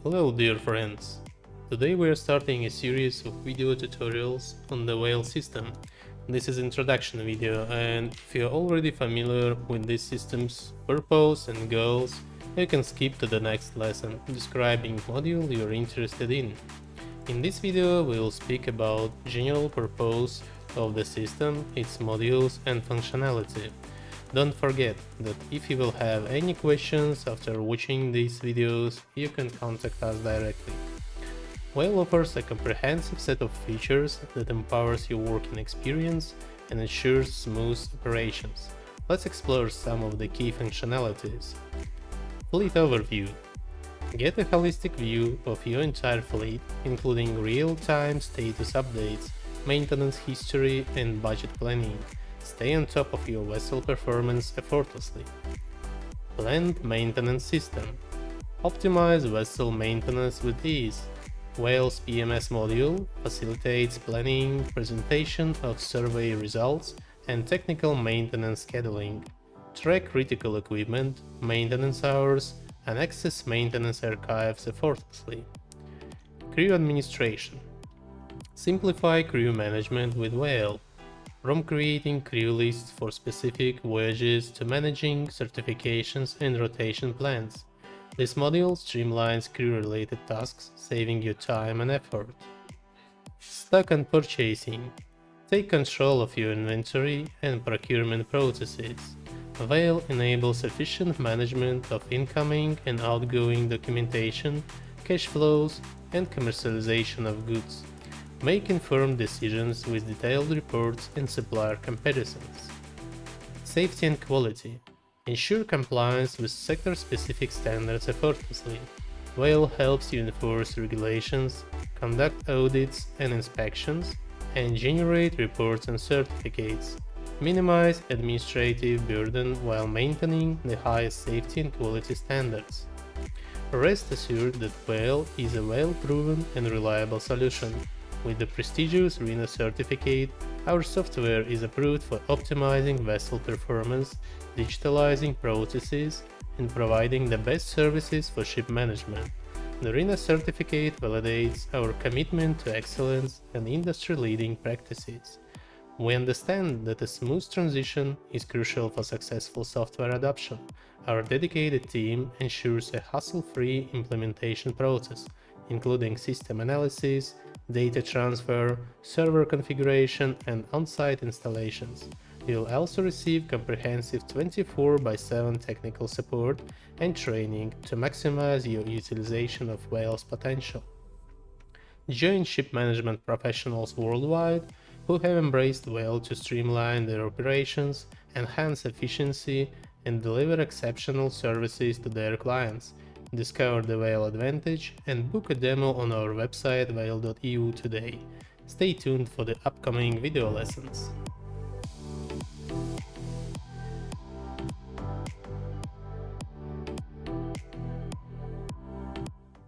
Hello dear friends! Today we are starting a series of video tutorials on the WAYL system. This is introduction video, and if you are already familiar with this system's purpose and goals, you can skip to the next lesson describing module you are interested in. In this video we will speak about general purpose of the system, its modules and functionality. Don't forget that if you will have any questions after watching these videos, you can contact us directly. WAYL offers a comprehensive set of features that empowers your working experience and ensures smooth operations. Let's explore some of the key functionalities. Fleet overview. Get a holistic view of your entire fleet, including real-time status updates, maintenance history, and budget planning. Stay on top of your vessel performance effortlessly. Planned maintenance system. Optimize vessel maintenance with ease. WAYL's PMS module facilitates planning, presentation of survey results, and technical maintenance scheduling. Track critical equipment, maintenance hours, and access maintenance archives effortlessly. Crew administration. Simplify crew management with WAYL. From creating crew lists for specific voyages to managing certifications and rotation plans, this module streamlines crew-related tasks, saving you time and effort. Stock and purchasing. Take control of your inventory and procurement processes. WAYL enables efficient management of incoming and outgoing documentation, cash flows, and commercialization of goods. Make informed decisions with detailed reports and supplier comparisons. Safety and quality. Ensure compliance with sector-specific standards effortlessly. WAYL helps you enforce regulations, conduct audits and inspections, and generate reports and certificates. Minimize administrative burden while maintaining the highest safety and quality standards. Rest assured that WAYL is a well-proven and reliable solution. With the prestigious RENA certificate, our software is approved for optimizing vessel performance, digitalizing processes, and providing the best services for ship management. The RENA certificate validates our commitment to excellence and industry-leading practices. We understand that a smooth transition is crucial for successful software adoption. Our dedicated team ensures a hassle-free implementation process, including system analysis, data transfer, server configuration, and on-site installations. You'll also receive comprehensive 24/7 technical support and training to maximize your utilization of WAYL's potential. Join ship management professionals worldwide who have embraced WAYL to streamline their operations, enhance efficiency, and deliver exceptional services to their clients. Discover the WAYL advantage and book a demo on our website wayl.eu today. Stay tuned for the upcoming video lessons.